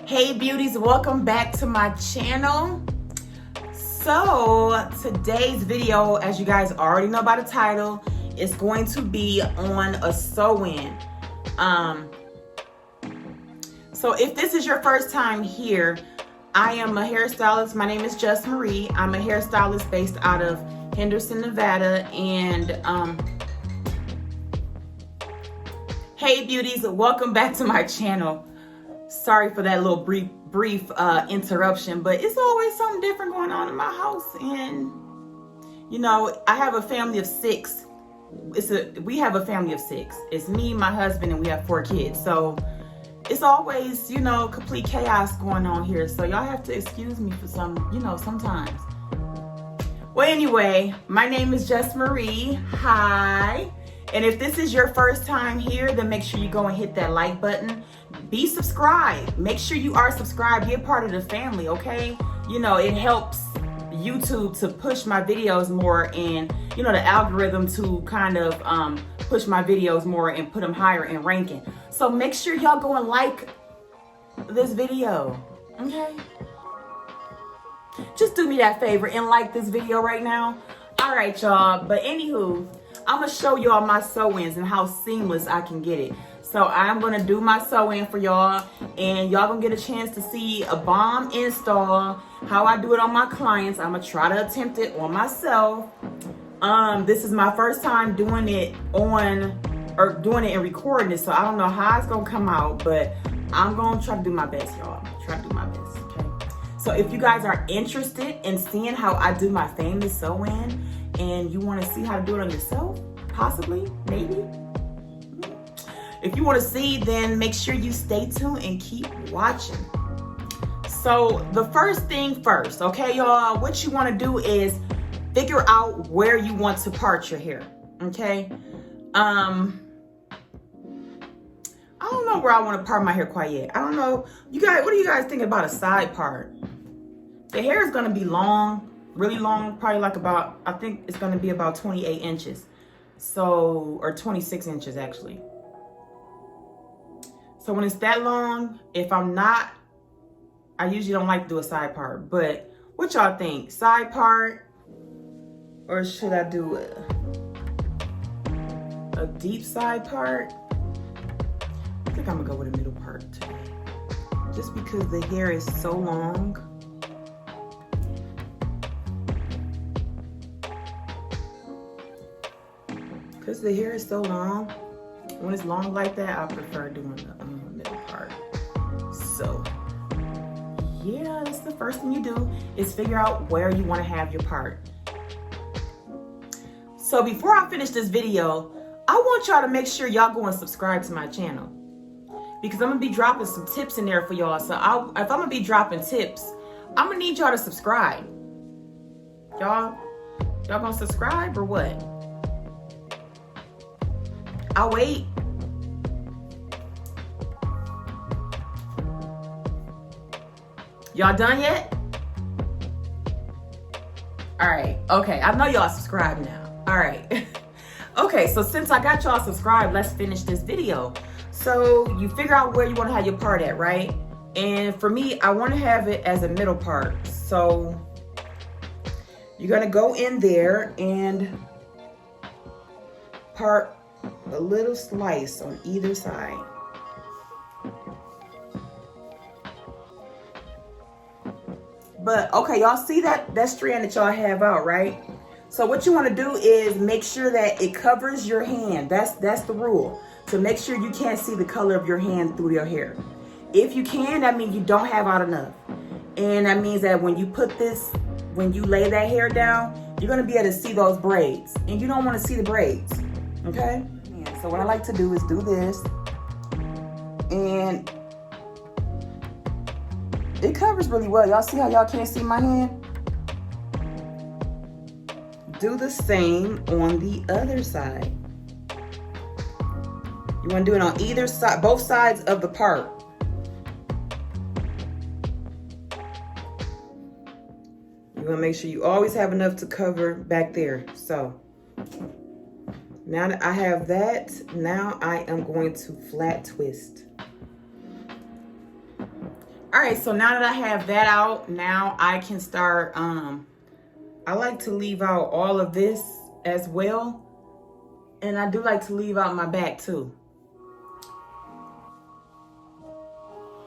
Hey beauties, welcome back to my channel. So today's video, as you guys already know by the title, is going to be on a sew-in. So if this is your first time here, I am a hairstylist. My name is Just Marie. I'm a hairstylist based out of Henderson, Nevada. And hey beauties, welcome back to my channel. Sorry for that little brief interruption, but it's always something different going on in my house. And you know, I have a family of six. We have a family of six. It's me, my husband, and we have 4 kids. So it's always, you know, complete chaos going on here. So y'all have to excuse me for sometimes. Well, anyway, my name is Just Marie. Hi. And if this is your first time here, then make sure you go and hit that like button. Be subscribed. Make sure you are subscribed. Be a part of the family, okay? You know, it helps YouTube to push my videos more, and, you know, the algorithm to kind of push my videos more and put them higher in ranking. So make sure y'all go and like this video, okay? Just do me that favor and like this video right now. All right, y'all. But anywho, I'm gonna show y'all my sew-ins and how seamless I can get it. So I'm gonna do my sew-in for y'all, and y'all gonna get a chance to see a bomb install, how I do it on my clients. I'm gonna try to attempt it on myself. This is my first time doing it and recording it, so I don't know how it's gonna come out, but I'm gonna try to do my best, y'all. Try to do my best, okay? So if you guys are interested in seeing how I do my famous sew-in, and you want to see how to do it on yourself, possibly, maybe. If you want to see, then make sure you stay tuned and keep watching. So the first thing first, okay, y'all, what you want to do is figure out where you want to part your hair, okay? I don't know where I want to part my hair quite yet. I don't know. You guys, what do you guys think about a side part? The hair is going to be long, really long, probably like about, I think it's going to be about 28 inches. So, or 26 inches actually. So when it's that long, if I'm not, I usually don't like to do a side part, but what y'all think? Side part, or should I do a deep side part? I think I'm gonna go with a middle part today. Just because the hair is so long. Because the hair is so long, when it's long like that, I prefer doing the middle part. So, yeah, that's the first thing you do, is figure out where you want to have your part. So before I finish this video, I want y'all to make sure y'all go and subscribe to my channel, because I'm going to be dropping some tips in there for y'all. So if I'm going to be dropping tips, I'm going to need y'all to subscribe. Y'all going to subscribe or what? I'll wait. Y'all done yet? All right. Okay. I know y'all subscribed now. All right. Okay. So since I got y'all subscribed, let's finish this video. So you figure out where you want to have your part at, right? And for me, I want to have it as a middle part. So you're going to go in there and part a little slice on either side. But okay, y'all see that strand that y'all have out, right? So what you want to do is make sure that it covers your hand. That's the rule. To make sure you can't see the color of your hand through your hair. If you can, that means you don't have out enough. And that means that when you lay that hair down, you're going to be able to see those braids. And you don't want to see the braids. Okay? Yeah, so what I like to do is do this. And it covers really well. Y'all see how y'all can't see my hand? Do the same on the other side. You want to do it on either side, both sides of the part. You want to make sure you always have enough to cover back there. So now that I have that, now I am going to flat twist. All right, so now that I have that out, now I can start, I like to leave out all of this as well. And I do like to leave out my back too.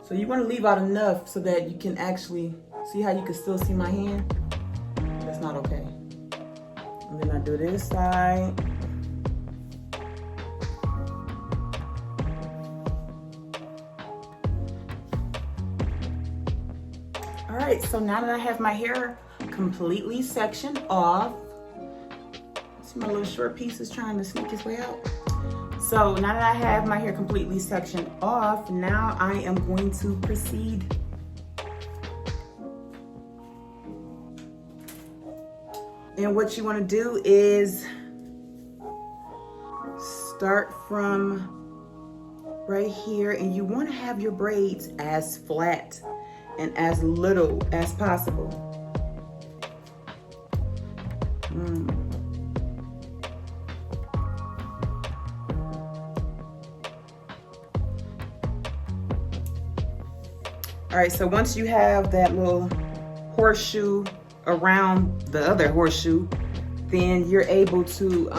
So you want to leave out enough so that you can actually see how you can still see my hand. That's not okay. And then I do this side. All right, so now that I have my hair completely sectioned off, see my little short piece is trying to sneak its way out. So now that I have my hair completely sectioned off, now I am going to proceed. And what you want to do is start from right here, and you want to have your braids as flat and as little as possible. All right, so once you have that little horseshoe around the other horseshoe, then you're able to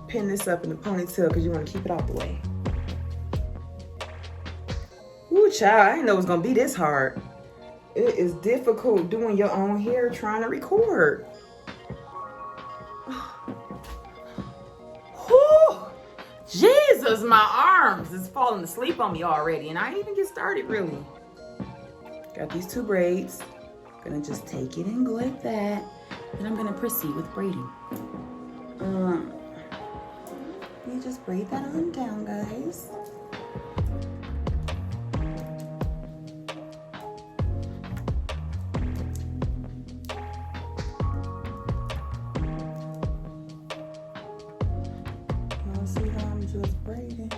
pin this up in the ponytail because you want to keep it out the way. Ooh, child, I didn't know it was gonna be this hard. It is difficult doing your own hair trying to record. Whew. Jesus, my arms is falling asleep on me already, and I didn't even get started really. Got these two braids. Gonna just take it and go like that. Then I'm gonna proceed with braiding. You just braid that on down, guys. Y'all see how I'm just braiding?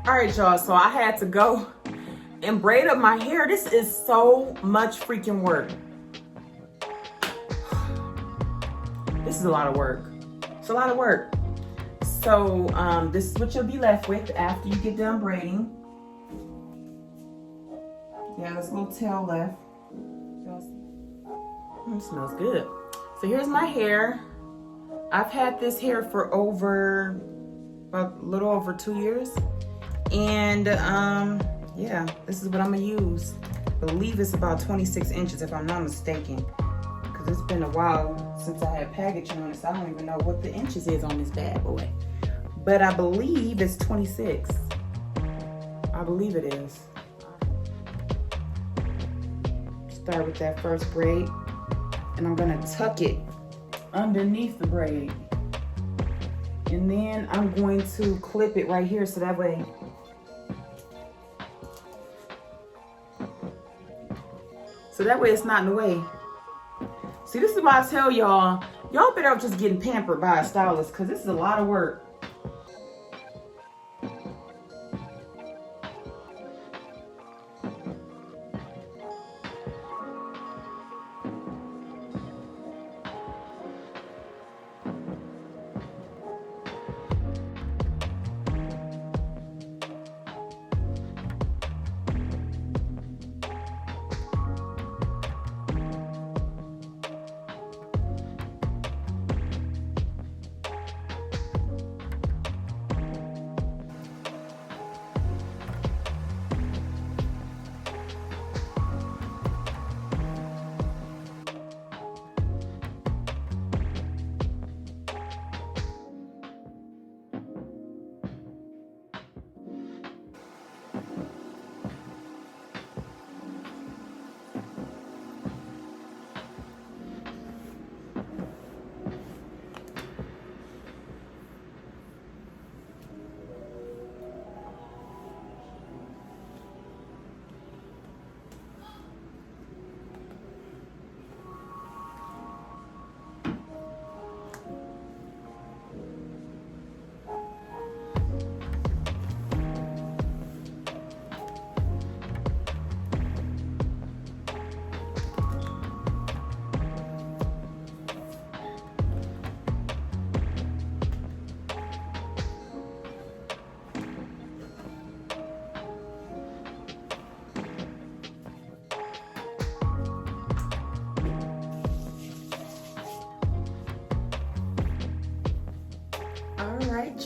All right, y'all, so I had to go and braid up my hair. This is so much freaking work. This is a lot of work. It's a lot of work. So this is what you'll be left with after you get done braiding. Yeah, there's a little tail left. It smells good. So here's my hair. I've had this hair for about a little over 2 years. And yeah, this is what I'm gonna use. I believe it's about 26 inches if I'm not mistaken, because it's been a while since I had packaging on it, so I don't even know what the inches is on this bad boy. But I believe it's 26. I believe it is. Start with that first braid, and I'm gonna tuck it underneath the braid. And then I'm going to clip it right here so that way it's not in the way. See, this is why I tell y'all better off just getting pampered by a stylist, because this is a lot of work.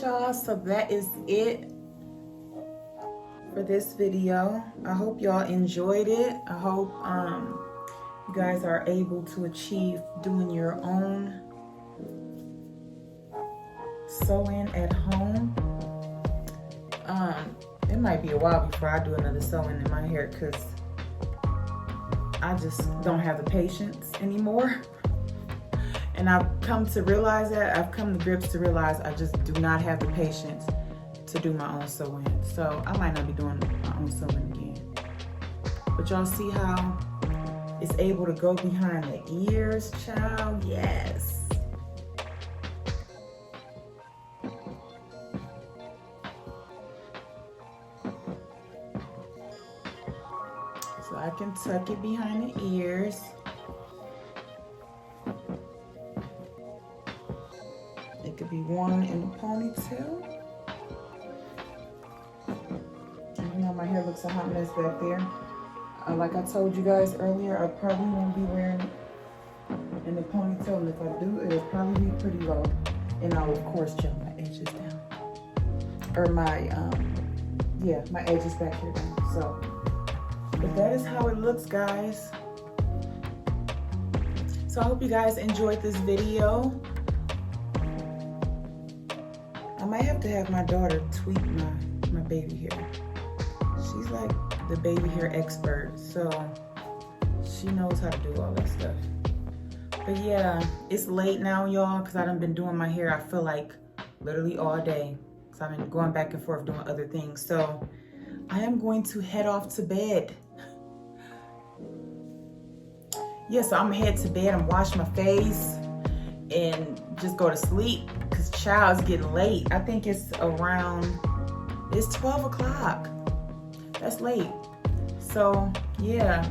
y'all, so that is it for this video. I hope y'all enjoyed it. I hope you guys are able to achieve doing your own sew-in at home. It might be a while before I do another sew-in in my hair because I just don't have the patience anymore. And I've come to realize that. I've come to grips to realize I just do not have the patience to do my own sew-in. So I might not be doing my own sew-in again. But y'all see how it's able to go behind the ears, child? Yes. So I can tuck it behind the ears. It could be worn in a ponytail. Even though my hair looks a hot mess back there. Like I told you guys earlier, I probably won't be wearing it in a ponytail. And if I do, it'll probably be pretty low. And I'll, of course, gel my edges down. Or my, my edges back here down. So, but that is how it looks, guys. So I hope you guys enjoyed this video. I might have to have my daughter tweak my baby hair. She's like the baby hair expert, so she knows how to do all that stuff. But yeah, it's late now, y'all, because I done been doing my hair, I feel like, literally all day. Because I've been going back and forth doing other things. So I am going to head off to bed. Yeah, so I'm gonna head to bed and wash my face and just go to sleep because child's getting late. I think it's 12 o'clock. That's late. So yeah,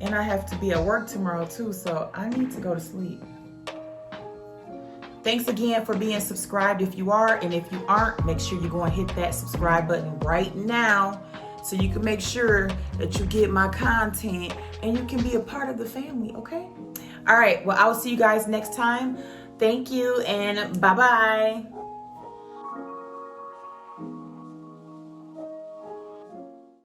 and I have to be at work tomorrow too, so I need to go to sleep. Thanks again for being subscribed if you are, and if you aren't, make sure you go and hit that subscribe button right now so you can make sure that you get my content and you can be a part of the family, okay? All right, well, I will see you guys next time. Thank you, and bye-bye.